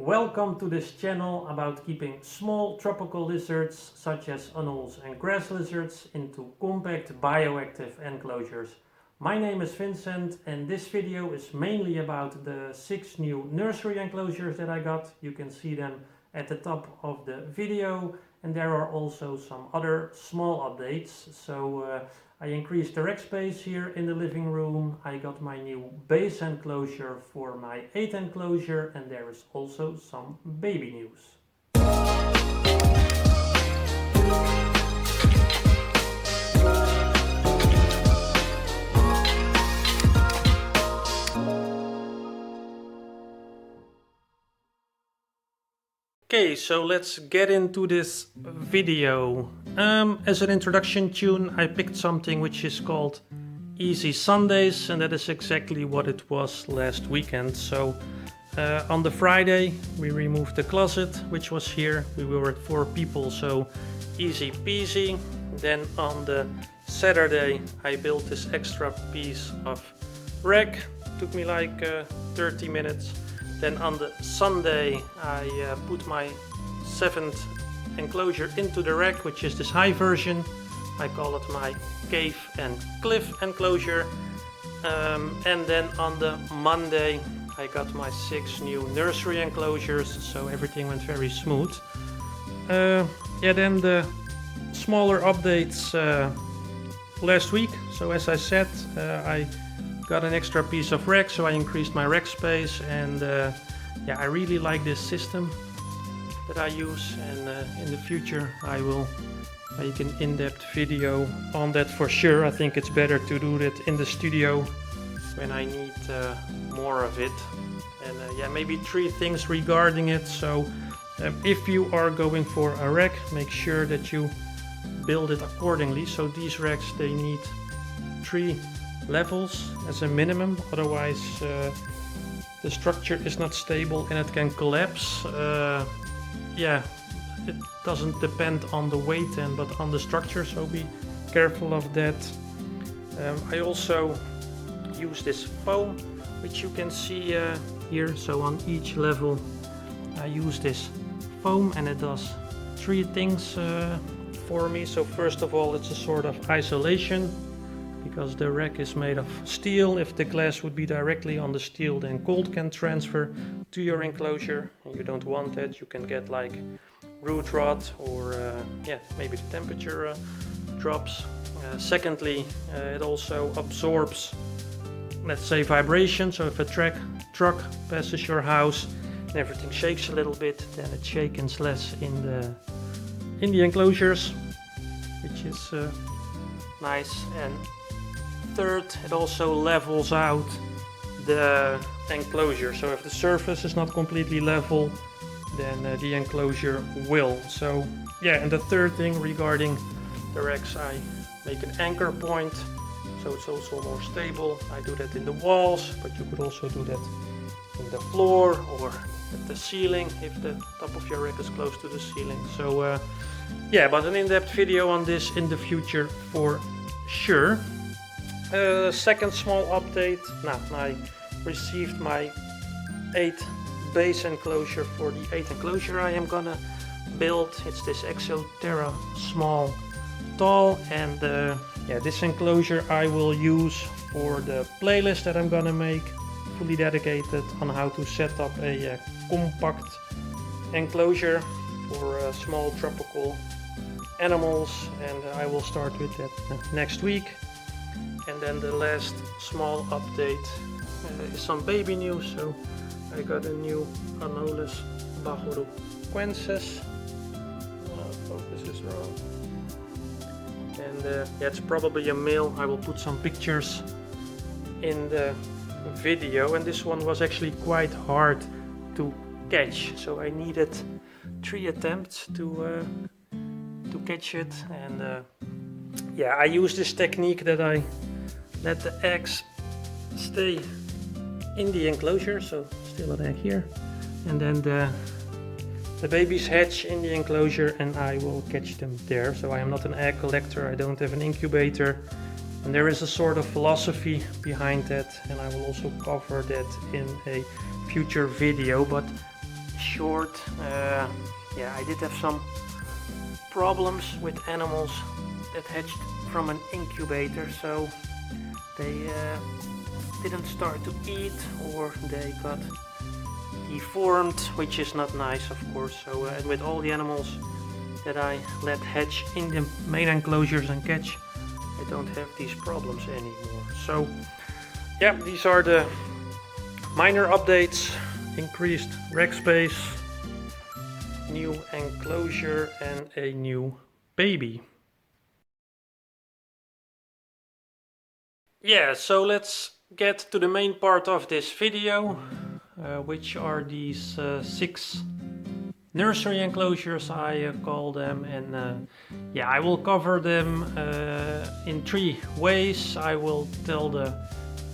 Welcome to this channel about keeping small tropical lizards such as Anoles and Grass Lizards into compact bioactive enclosures. My name is Vincent and this video is mainly about the 6 new nursery enclosures that I got. You can see them at the top of the video, and there are also some other small updates. So I increased the rack space here in the living room. I got my new base enclosure for my 8 enclosure, and there is also some baby news. Okay, so let's get into this video. As an introduction tune, I picked something which is called Easy Sundays, and that is exactly what it was last weekend. So on the Friday we removed the closet, which was here. We were 4 people, so easy peasy. Then on the Saturday I built this extra piece of rack. Took me like 30 minutes. Then on the Sunday I put my 7th enclosure into the rack, which is this high version. I call it my cave and cliff enclosure. And then on the Monday I got my 6 new nursery enclosures, so everything went very smooth. Then the smaller updates last week. So as I said, I got an extra piece of rack, so I increased my rack space, and I really like this system that I use, and in the future I will make an in-depth video on that for sure. I think it's better to do that in the studio when I need more of it. And maybe 3 things regarding it. So if you are going for a rack, make sure that you build it accordingly. So these racks, they need 3 levels as a minimum, otherwise the structure is not stable and it can collapse. It doesn't depend on the weight but on the structure, so be careful of that. I also use this foam, which you can see here. So on each level I use this foam, and it does 3 things for me. So first of all, it's a sort of isolation, because the rack is made of steel. If the glass would be directly on the steel, then cold can transfer to your enclosure, and you don't want that. You can get like root rot, or maybe the temperature drops. Secondly, it also absorbs, let's say, vibration. So if a truck passes your house and everything shakes a little bit, then it shakes less in the enclosures, which is nice. And third, it also levels out the enclosure. So if the surface is not completely level, then the enclosure will. So and the third thing regarding the racks, I make an anchor point, so it's also more stable. I do that in the walls, but you could also do that in the floor or at the ceiling if the top of your rack is close to the ceiling. So but an in-depth video on this in the future for sure. Second small update. I received my 8 base enclosure for the 8th enclosure I am gonna build. It's this Terra small tall, and this enclosure I will use for the playlist that I'm gonna make, fully dedicated on how to set up a compact enclosure for small tropical animals, and I will start with that next week. And then the last small update is some baby news. So I got a new Anolis bajoruquensis. Focus is wrong. And it's probably a male. I will put some pictures in the video. And this one was actually quite hard to catch, so I needed 3 attempts to catch it. And I use this technique that I let the eggs stay in the enclosure, so still an egg here, and then the babies hatch in the enclosure and I will catch them there. So I am not an egg collector, I don't have an incubator, and there is a sort of philosophy behind that, and I will also cover that in a future video. But short. Yeah, I did have some problems with animals that hatched from an incubator, so they didn't start to eat, or they got deformed, which is not nice, of course. So and with all the animals that I let hatch in the main enclosures and catch, I don't have these problems anymore. So yeah, these are the minor updates: increased rack space, new enclosure, and a new baby. Yeah, so let's get to the main part of this video, which are these 6 nursery enclosures, I call them. And yeah, I will cover them in 3 ways. I will tell the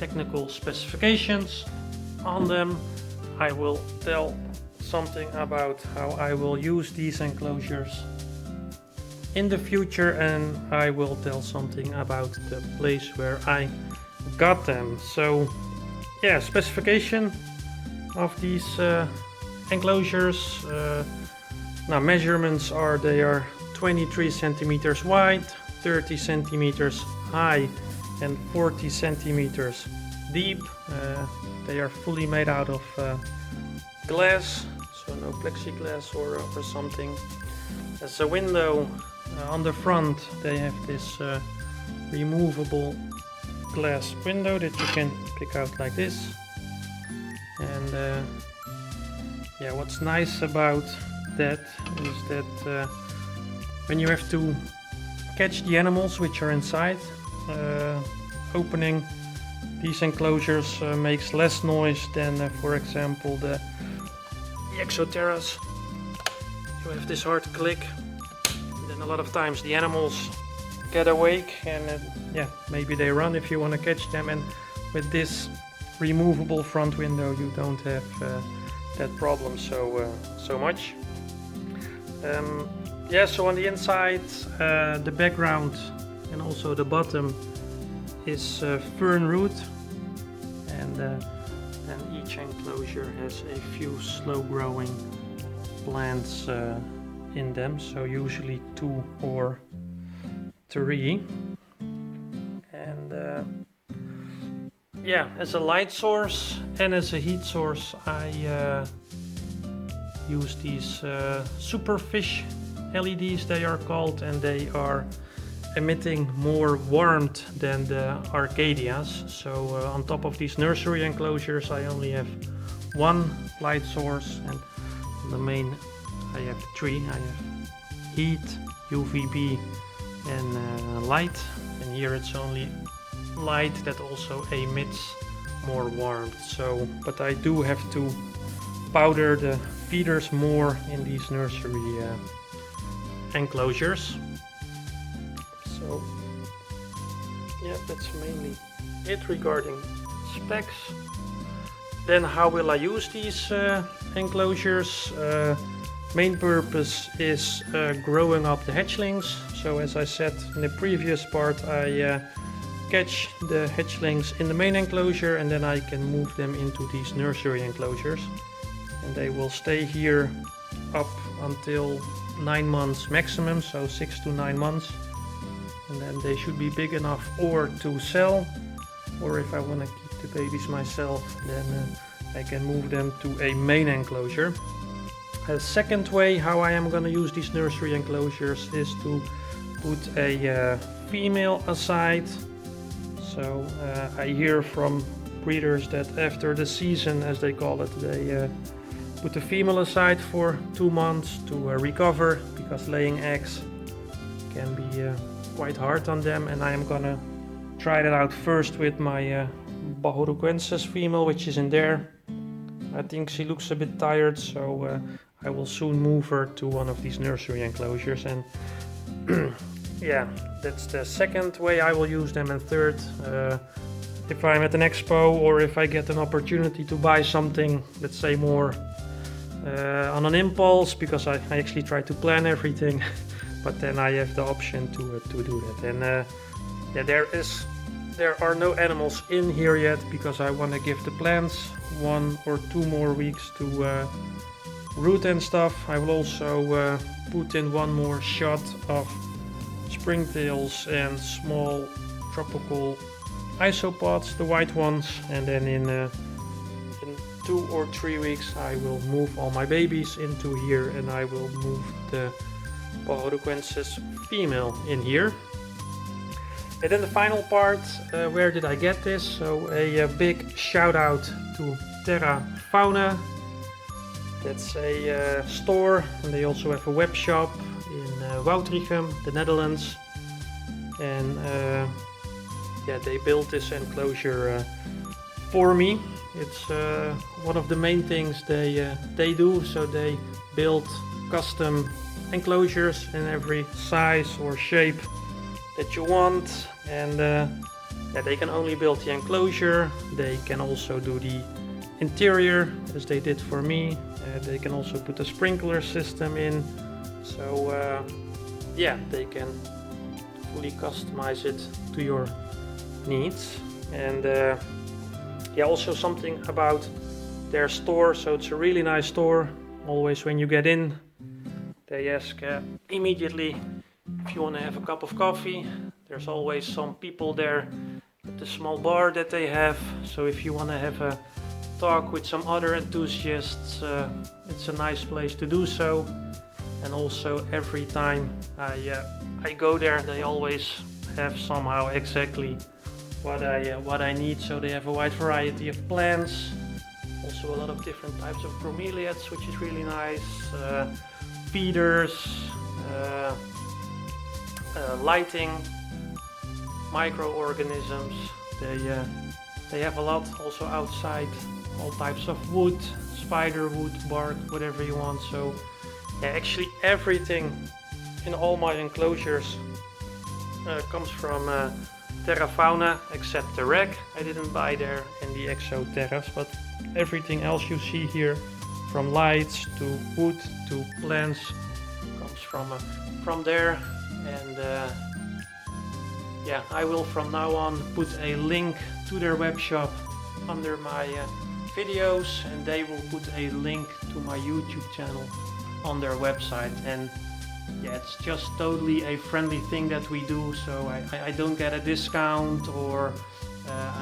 technical specifications on them. I will tell something about how I will use these enclosures in the future, and I will tell something about the place where I got them. So yeah, specification of these enclosures. Now measurements are, they are 23 centimeters wide, 30 centimeters high, and 40 centimeters deep. They are fully made out of glass, so no plexiglass or something. As a window on the front, they have this removable glass window that you can pick out like this. And yeah, what's nice about that is that when you have to catch the animals which are inside, opening these enclosures makes less noise than for example the Exoterras. You have this hard click, then a lot of times the animals get awake, and yeah, maybe they run if you want to catch them. And with this removable front window, you don't have that problem so much. Yeah, so on the inside, the background and also the bottom is fern root, and each enclosure has a few slow-growing plants in them, so usually 2 or 3. And yeah, as a light source and as a heat source, I use these superfish LEDs, they are called, and they are emitting more warmth than the Arcadias. So on top of these nursery enclosures, I only have 1 light source, and on the main I have 3. I have heat, UVB, and light, and here it's only light that also emits more warmth. So, but I do have to powder the feeders more in these nursery enclosures. So yeah, that's mainly it regarding specs. Then how will I use these enclosures? Main purpose is growing up the hatchlings. So as I said in the previous part, I catch the hatchlings in the main enclosure, and then I can move them into these nursery enclosures, and they will stay here up until 9 months maximum, so 6 to 9 months, and then they should be big enough or to sell, or if I want to keep the babies myself, then I can move them to a main enclosure. A second way how I am going to use these nursery enclosures is to put a female aside. So I hear from breeders that after the season, as they call it, they put the female aside for 2 months to recover, because laying eggs can be quite hard on them. And I am gonna try that out first with my Bahoruquensis female, which is in there. I think she looks a bit tired, so I will soon move her to one of these nursery enclosures. And yeah, that's the second way I will use them. And third, if I'm at an expo, or if I get an opportunity to buy something, let's say more on an impulse, because I actually try to plan everything, but then I have the option to do that. And yeah, there are no animals in here yet, because I want to give the plants 1 or 2 more weeks to root and stuff. I will also put in one more shot of springtails and small tropical isopods, the white ones, and then in 2 or 3 weeks I will move all my babies into here, and I will move the Pohodoquensis female in here. And then the final part, where did I get this? So a big shout out to Terrafauna. That's a store, and they also have a web shop in Woudrichem, the Netherlands. And yeah, they built this enclosure for me. It's one of the main things they do. So they build custom enclosures in every size or shape that you want, and yeah, they can only build the enclosure. They can also do the interior as they did for me. They can also put a sprinkler system in, so yeah, they can fully customize it to your needs. And yeah, also something about their store. So it's a really nice store. Always when you get in, they ask immediately if you want to have a cup of coffee. There's always some people there at the small bar that they have. So if you want to have a talk with some other enthusiasts, it's a nice place to do so. And also every time I go there, they always have somehow exactly what I need. So they have a wide variety of plants, also a lot of different types of bromeliads, which is really nice, feeders, lighting, microorganisms. They have a lot also outside, all types of wood, spider wood, bark, whatever you want. So yeah, actually everything in all my enclosures comes from Terrafauna, except the rack I didn't buy there, and the Exoterras, but everything else you see here, from lights to wood to plants, comes from there. And yeah, I will from now on put a link to their web shop under my videos, and they will put a link to my YouTube channel on their website. And yeah, it's just totally a friendly thing that we do, so I don't get a discount, or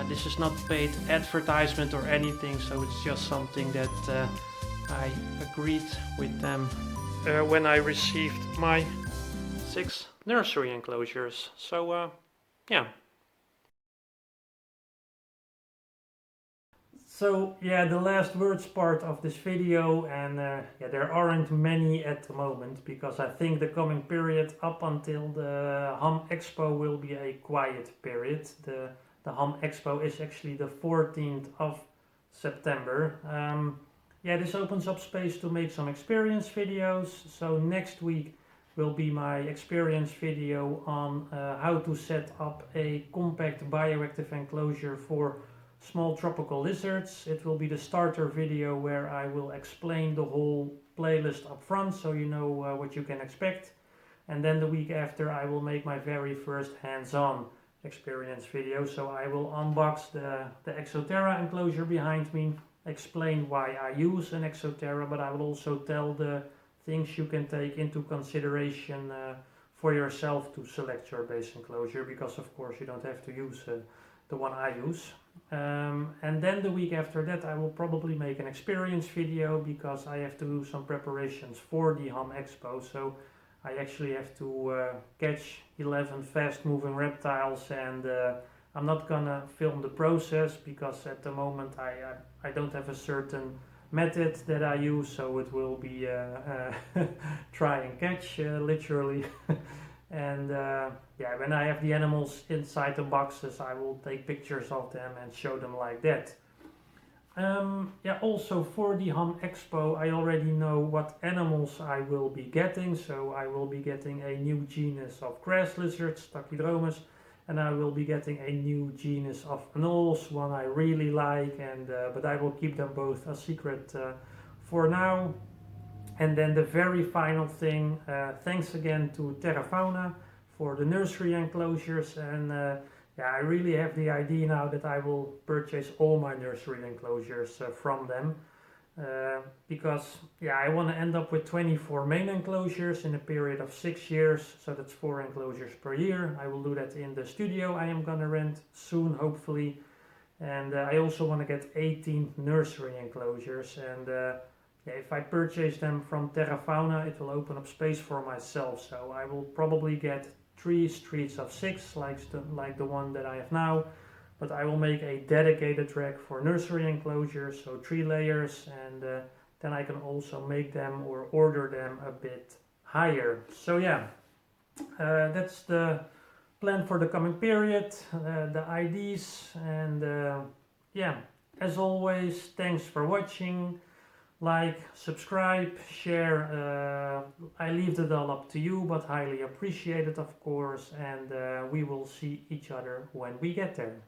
this is not paid advertisement or anything, so it's just something that I agreed with them when I received my 6 nursery enclosures. So yeah. So yeah, the last words part of this video, and yeah, there aren't many at the moment, because I think the coming period up until the Ham Expo will be a quiet period. The Ham Expo is actually the 14th of September. Yeah, this opens up space to make some experience videos. So next week will be my experience video on how to set up a compact bioactive enclosure for small tropical lizards. It will be the starter video where I will explain the whole playlist up front, so you know what you can expect. And then the week after I will make my very first hands-on experience video. So I will unbox the Exoterra enclosure behind me, explain why I use an Exoterra, but I will also tell the things you can take into consideration for yourself to select your base enclosure, because of course you don't have to use the one I use. And then the week after that I will probably make an experience video, because I have to do some preparations for the Ham Expo. So I actually have to catch 11 fast moving reptiles, and I'm not gonna film the process, because at the moment I don't have a certain method that I use, so it will be try and catch, literally. And yeah, when I have the animals inside the boxes, I will take pictures of them and show them like that. Yeah, also for the Ham Expo I already know what animals I will be getting. So I will be getting a new genus of grass lizards, Takydromus, and I will be getting a new genus of Anoles, one I really like, and but I will keep them both a secret for now. And then the very final thing, thanks again to Terrafauna for the nursery enclosures, and yeah, I really have the idea now that I will purchase all my nursery enclosures from them. because yeah, I want to end up with 24 main enclosures in a period of 6 years, so that's 4 enclosures per year. I will do that in the studio I am gonna rent soon, hopefully. And I also want to get 18 nursery enclosures, and yeah, if I purchase them from Terrafauna, it will open up space for myself. So I will probably get 3 streets of 6, like the one that I have now, but I will make a dedicated rack for nursery enclosures, so 3 layers, and then I can also make them or order them a bit higher. So yeah, that's the plan for the coming period, the IDs, and yeah, as always, thanks for watching. Like, subscribe, share. I leave it all up to you, but highly appreciated, of course, and we will see each other when we get there.